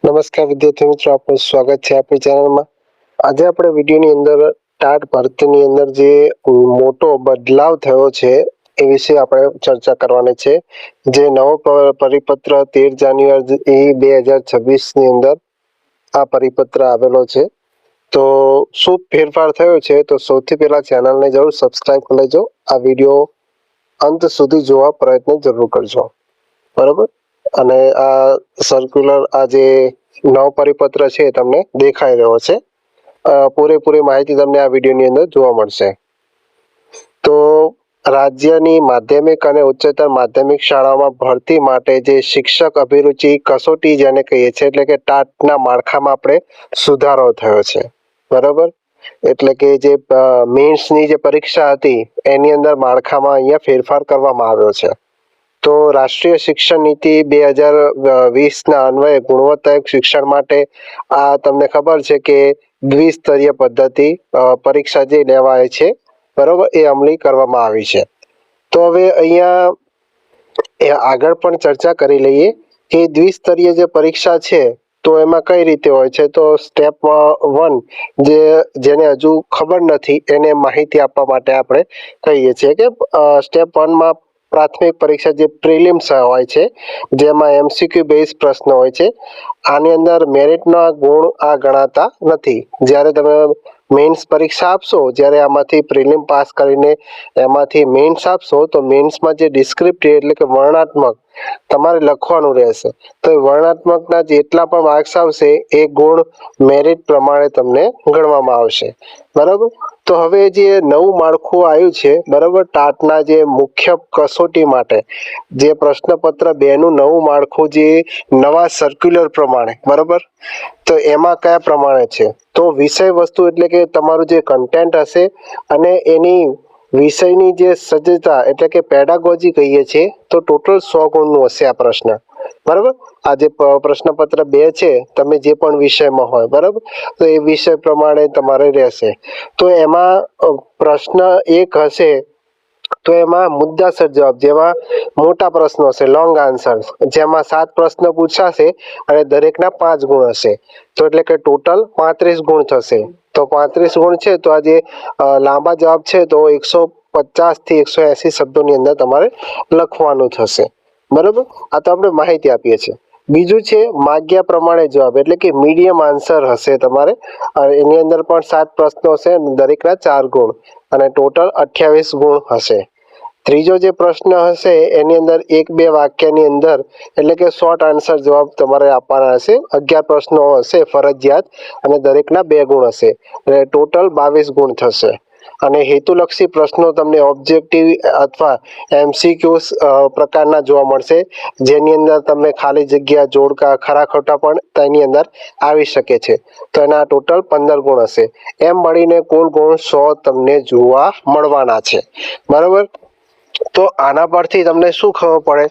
નમસ્કાર વિદ્યાર્થી મિત્રો, આપનું સ્વાગત છે આપણી ચેનલમાં। આજે આપણે વિડીયોની અંદર ટાટ ભરતીની અંદર જે મોટો બદલાવ થયો છે એ વિશે આપણે ચર્ચા કરવાની છે। જે નવો પરિપત્ર 13 જાન્યુઆરી 2026 ની અંદર આ પરિપત્ર આવેલો છે। તો શું ફેરફાર થયો છે તો સૌથી પહેલા ચેનલને જરૂર સબસ્ક્રાઇબ કરી લેજો। આ વિડીયો અંત સુધી જોવા પ્રયત્ન જરૂર કરજો, બરાબર। અને આ સર્ક્યુલર આ જે નવો પરિપત્ર છે તમને દેખાઈ રહ્યો છે। પૂરેપૂરી માહિતી તમને આ વિડીયોની અંદર જોવા મળશે। તો રાજ્યની માધ્યમિક અને ઉચ્ચતર માધ્યમિક શાળાઓમાં ભરતી માટે જે શિક્ષક અભિરુચિ કસોટી જેને કહીએ છીએ, એટલે કે ટાટના માળખામાં આપણે સુધારો થયો છે, બરાબર। એટલે કે જે મેન્સની જે પરીક્ષા હતી એની અંદર માળખામાં અહીંયા ફેરફાર કરવામાં આવ્યો છે। તો રાષ્ટ્રીય શિક્ષણ નીતિ 2020ના અન્વયે ગુણવત્તાયુક્ત શિક્ષણ માટે આ તમને ખબર છે કે દ્વિસ્તરીય પદ્ધતિ પરીક્ષા જે લેવાય છે, બરાબર, એ અમલી કરવામાં આવી છે। તો હવે અહીંયા આગળ પણ ચર્ચા કરી લઈએ કે દ્વિસ્તરીય જે પરીક્ષા છે તો એમાં કઈ રીતે હોય છે। તો સ્ટેપ 1 જેને હજુ ખબર નથી એને માહિતી આપવા માટે આપણે કહીએ છીએ કે સ્ટેપ 1માં પ્રાથમિક પરીક્ષા જે પ્રિલિમ્સ હોય છે, જેમાં એમસીક્યુ બેઝ પ્રશ્નો હોય છે। આની અંદર મેરિટના ગુણ આ ગણાતા નથી। જ્યારે તમે મેન્સ પરીક્ષા આપશો, જ્યારે આમાંથી પ્રિલિમ પાસ કરીને એમાંથી મેન્સ આપશો તો મેન્સમાં જે ડિસ્ક્રિપ્ટિવ એટલે કે વર્ણનાત્મક તમારે લખવાનું રહેશે। તો એ વર્ણનાત્મકના જેટલા પણ માર્ક્સ આવશે એ ગુણ મેરિટ પ્રમાણે તમને ગણવામાં આવશે, બરાબર। તો હવે જે નવું માળખું આવ્યું છે, બરાબર, ટાટના જે મુખ્ય કસોટી માટે જે પ્રશ્નપત્ર 2નું નવું માળખું જે નવા સર્ક્યુલર પ્રમાણે, બરાબર, તો એમાં કયા પ્રમાણે છે તો વિષય વસ્તુ એટલે કે તમારું જે કન્ટેન્ટ હશે અને એની વિષયની જે સજ્જતા એટલે કે પેડાગોજી કહીએ છીએ તો ટોટલ 100 ગુણનું હશે આ પ્રશ્ન, બરાબર। આ જે પ્રશ્નપત્ર 2 છે તમે જે પણ વિષયમાં હોય, બરાબર, તો એ વિષય પ્રમાણે તમારે રહેશે। તો એમાં પ્રશ્ન 1 હશે તો એમાં મુદ્દાસર જવાબ, જેમાં મોટા પ્રશ્નો હશે, લોંગ આન્સર, જેમાં 7 પ્રશ્ન પૂછાશે અને દરેકના 5 ગુણ હશે। તો એટલે કે ટોટલ 35 ગુણ થશે। તો 35 ગુણ છે તો આ જે લાંબા જવાબ છે તો 150 થી 180 શબ્દોની અંદર તમારે લખવાનું થશે, બરાબર। આ તો આપણે માહિતી આપીએ છીએ। બીજું છે માગ્યા પ્રમાણે જવાબ, એટલે કે મીડિયમ આન્સર હશે તમારે, એની અંદર પણ 7 પ્રશ્નો હશે, દરેકના 4 ગુણ અને ટોટલ 28 ગુણ હશે। ત્રીજો જે પ્રશ્ન હશે એની અંદર 1-2 વાક્યની અંદર એટલે કે શોર્ટ આન્સર જવાબ તમારે આપવાના હશે। 11 પ્રશ્નો હશે ફરજિયાત અને દરેકના 2 ગુણ હશે, એટલે ટોટલ 22 ગુણ થશે। અને હેતુલક્ષી પ્રશ્નો તમને ઓબ્જેક્ટિવ અથવા એમસીક્યુ પ્રકારના જોવા મળશે, જેની અંદર તમને ખાલી જગ્યા, જોડકા, ખરા ખોટા પણ તેની અંદર આવી શકે છે। તો એના ટોટલ 15 ગુણ હશે। એમ મળીને કુલ ગુણ 100 તમને જોવા મળવાના છે, બરાબર। તો આના પરથી તમને શું ખબર પડે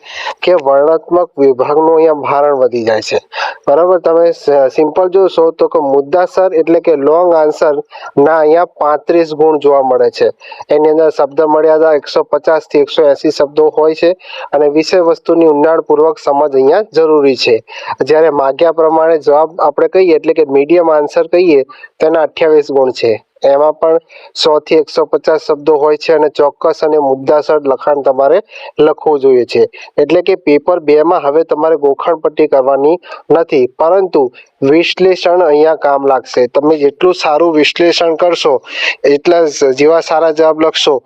કે વર્ણનાત્મક વિભાગનું અહીંયા ભારણ વધી જાય છે, બરાબર। તમે સિમ્પલ જોશો તો કે મુદ્દાસર એટલે કે લોંગ આન્સર ના અહીંયા 35 ગુણ જોવા મળે છે। એની અંદર શબ્દ મર્યાદા 150 થી 180 શબ્દો હોય છે અને વિષય વસ્તુની ઊંડાણપૂર્વક સમજ અહીંયા જરૂરી છે। જ્યારે માગ્યા પ્રમાણે જવાબ આપણે કહીએ એટલે કે મીડિયમ આન્સર કહીએ તેના 28 ગુણ છે। એમાં પણ 100 થી 150 શબ્દો હોય છે અને ચોક્કસ અને મુદ્દાસર લખાણ તમારે લખવું જોઈએ છે। એટલે કે પેપર 2માં હવે તમારે ગોખણપટ્ટી કરવાની નથી, પરંતુ વિશ્લેષણ અહીંયા કામ લાગશે। તમે જેટલું સારું વિશ્લેષણ કરશો એટલા જેવા સારા જવાબ લખશો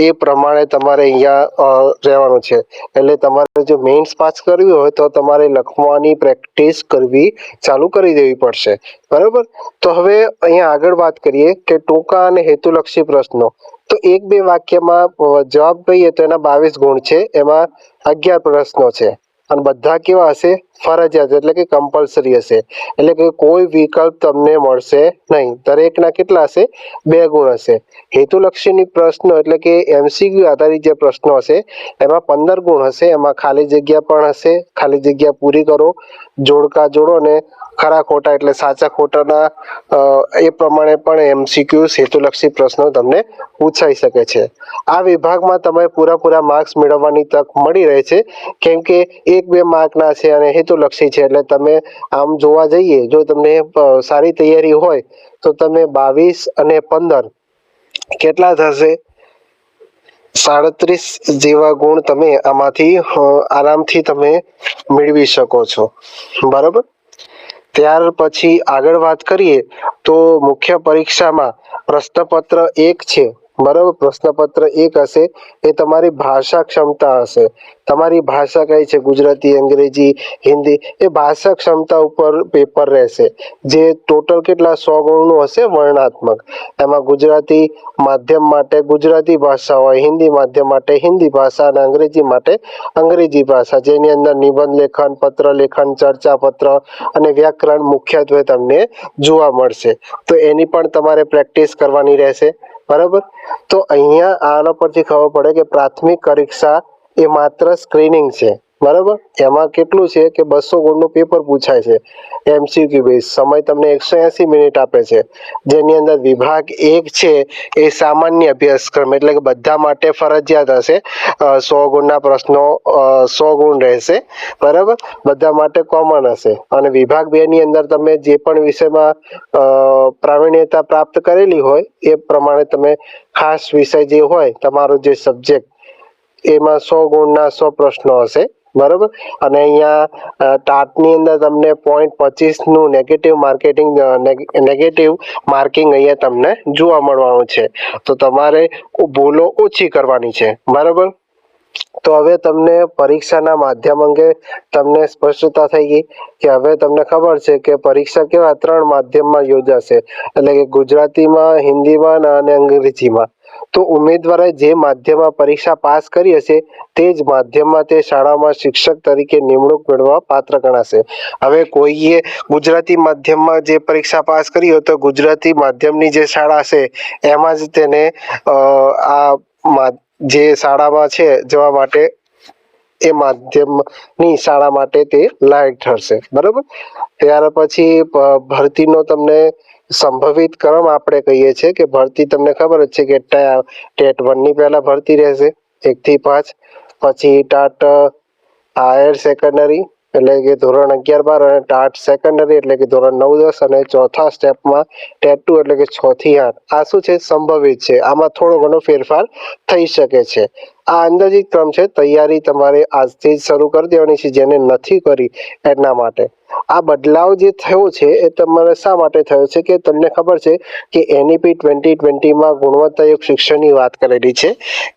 એ પ્રમાણે તમારે અહીંયા રહેવાનું છે। એટલે તમારે જો મેઇન્સ પાસ કરવી હોય તો તમારે લખવાની પ્રેક્ટિસ કરવી ચાલુ કરી દેવી પડશે, બરાબર। તો હવે અહીંયા આગળ વાત કરીએ કે ટૂંકા અને હેતુલક્ષી પ્રશ્નો। તો 1-2 વાક્યમાં જવાબ કહીએ તો એના 22 ગુણ છે, એમાં 11 પ્રશ્નો છે અને બધા કેવા હશે, ફરજિયાત એટલે કે કમ્પલસરી હશે, એટલે કે કોઈ વિકલ્પ તમને મળશે નહીં। દરેકના કેટલા હશે, 2 ગુણ હશે। હેતુલક્ષીની પ્રશ્નો એટલે કે એમસીક્યુ આધારિત જે પ્રશ્નો હશે એમાં 15 ગુણ હશે, એમાં ખાલી જગ્યા પણ હશે, ખાલી જગ્યા પૂરી કરો, જોડકા જોડો અને ખરા ખોટા એટલે સાચા ખોટાના એ પ્રમાણે પણ MCQ હેતુલક્ષી પ્રશ્નો તમને પૂછાઈ શકે છે. આ વિભાગમાં તમે પૂરા માર્ક્સ મેળવવાની તક મળી રહે છે, કેમ કે 1-2 માર્કના છે અને હેતુલક્ષી છે. એટલે તમે આમ જોવા જઈએ, જો તમને સારી તૈયારી હોય તો તમે 22 અને 15 કેટલા થશે, 37 જેવા ગુણ તમે આમાંથી આરામથી તમે મેળવી શકો છો. બરાબર. ત્યાર પછી આગળ વાત કરીએ તો મુખ્ય પરીક્ષામાં પ્રશ્નપત્ર 1 છે. બરાબર. પ્રશ્નપત્ર 1 હશે એ તમારી ભાષા ક્ષમતા હશે. તમારી ભાષા કઈ છે, ગુજરાતી, અંગ્રેજી, હિન્દી, એ ભાષા ક્ષમતા ઉપર પેપર રહેશે. જે ટોટલ કેટલા 100 ગુણનું હશે વર્ણનાત્મક. એમાં ગુજરાતી માધ્યમ માટે ગુજરાતી ભાષા હોય, હિન્દી માધ્યમ માટે હિન્દી ભાષા અને અંગ્રેજી માટે અંગ્રેજી ભાષા, જેની અંદર નિબંધ લેખન, પત્ર લેખન, ચર્ચા પત્ર અને વ્યાકરણ મુખ્યત્વે તમને જોવા મળશે. તો એની પણ તમારે પ્રેક્ટિસ કરવાની રહેશે. બરાબર. તો અહીંયા આના પરથી ખબર પડે કે પ્રાથમિક પરીક્ષા એ માત્ર સ્ક્રીનિંગ છે. બરાબર. એમાં કેટલું છે કે 200 ગુણનું પેપર પૂછાય છે, MCQ બેઝ. સમય તમને 180 મિનિટ આપે છે, જેની અંદર વિભાગ 1 છે એ સામાન્ય અભ્યાસક્રમ એટલે કે બધા માટે ફરજિયાત હશે. 100 ગુણના પ્રશ્નો 100 ગુણ રહેશે. બરાબર. બધા માટે કોમન હશે. અને વિભાગ 2 ની અંદર તમે જે પણ વિષયમાં પ્રાવીણ્યતા પ્રાપ્ત કરેલી હોય એ પ્રમાણે તમે ખાસ વિષય જે હોય તમારો જે સબ્જેક્ટ, એમાં 100 ગુણના 100 પ્રશ્નો હશે. બરાબર. અને અહીંયા ટાટની અંદર તમને 0.25 નું નેગેટિવ માર્કિંગ અહીંયા તમને જોવા મળવાનું છે. તો તમારે ભૂલો ઓછી કરવાની છે. બરાબર. તો હવે તમને પરીક્ષાના માધ્યમ અંગે તમને સ્પષ્ટતા થઈ ગઈ કે હવે તમને ખબર છે કે પરીક્ષા કેવા 3 માધ્યમમાં યોજાશે, એટલે કે ગુજરાતીમાં, હિન્દીમાં અને અંગ્રેજીમાં. તો ઉમેદવારે જે માધ્યમમાં પરીક્ષા પાસ કરી હશે તે જ માધ્યમમાં તે શાળામાં શિક્ષક તરીકે નિમણૂક મેળવવા પાત્ર ગણાશે. હવે કોઈએ ગુજરાતી માધ્યમમાં જે પરીક્ષા પાસ કરી હોય તો ગુજરાતી માધ્યમની જે શાળા છે એમાં જ તેને જે શાળામાં છે જવા માટે એ માધ્યમની શાળા માટે તે લાયક ઠરશે. બરાબર. ત્યાર પછી ભરતીનો તમને સંભવિત ક્રમ આપણે કહીએ છીએ કે ભરતી તમને ખબર જ છે કે ટેટ 1 ની પહેલા ભરતી રહેશે 1 થી 5, પછી ટાટ હાયર સેકન્ડરી એટલે કે ધોરણ 11-12 અને ટાટ સેકન્ડરી એટલે કે ધોરણ 9-10 અને ચોથા સ્ટેપમાં ટેટ 2 એટલે કે 6 થી 8. આ શું છે, સંભવિત છે. આમાં થોડો ઘણો ફેરફાર થઈ શકે છે. આ અંદાજિત ક્રમ છે. તૈયારી તમારે આજથી જ શરૂ કરી દેવાની છે, જેને નથી કરી એના માટે. આ બદલાવ જે થયો છે એ તમારે શા માટે થયો છે કે તમને ખબર છે કે NEP 2020માં ગુણવત્તાયુક્ત શિક્ષણની વાત કરેલી છે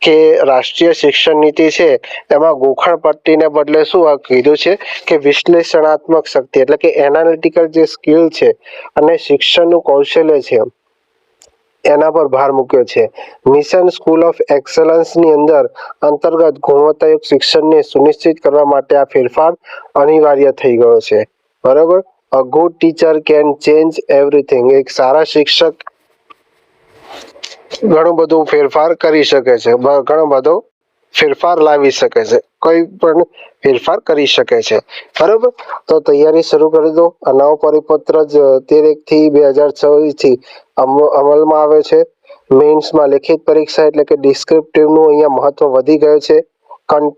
કે રાષ્ટ્રીય શિક્ષણ નીતિ છે એમાં ગોખણ પટ્ટીને બદલે શું કીધું છે કે વિશ્લેષણાત્મક શક્તિ એટલે કે એનાલિટિકલ જે સ્કિલ છે અને શિક્ષણનું કૌશલ્ય છે એના પર ભાર મૂક્યો છે. મિશન સ્કૂલ ઓફ એક્સલન્સની અંતર્ગત ગુણવત્તાયુક્ત શિક્ષણને સુનિશ્ચિત કરવા માટે આ ફેરફાર અનિવાર્ય થઈ ગયો છે. બરાબર. A good teacher can change everything. એક સારા શિક્ષક ઘણું બધું ફેરફાર કરી શકે છે, ઘણો બધો ફેરફાર લાવી શકે છે, કોઈ પણ ફેરફાર કરી શકે છે. બરાબર. તો તૈયારી શરૂ કરી દો. આ નવો પરિપત્ર જ 13/1/2024 થી અમલમાં આવે છે. મેઇન્સમાં લેખિત પરીક્ષા એટલે કે ડિસ્ક્રિપ્ટિવનું અહીંયા મહત્વ વધી ગયું છે.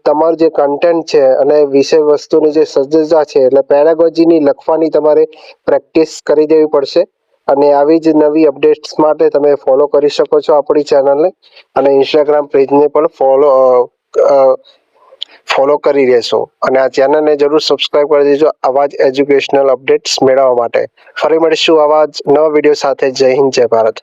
તમારું જે કન્ટેન્ટ છે અને વિષય વસ્તુની જે સજ્જતા છે એટલે પેરાગોજીની લખવાની તમારે પ્રેક્ટિસ કરી દેવી પડશે. અને આવી જ નવી અપડેટ્સ માટે તમે ફોલો કરી શકો છો આપણી ચેનલને, અને ઇન્સ્ટાગ્રામ પેજને પણ ફોલો કરી રહેશો. અને આ ચેનલને જરૂર સબસ્ક્રાઇબ કરી દેજો આવા જ એજ્યુકેશનલ અપડેટ્સ મેળવવા માટે. ફરી મળીશું આવા જ નવા વિડીયો સાથે. જય હિન્દ, જય ભારત.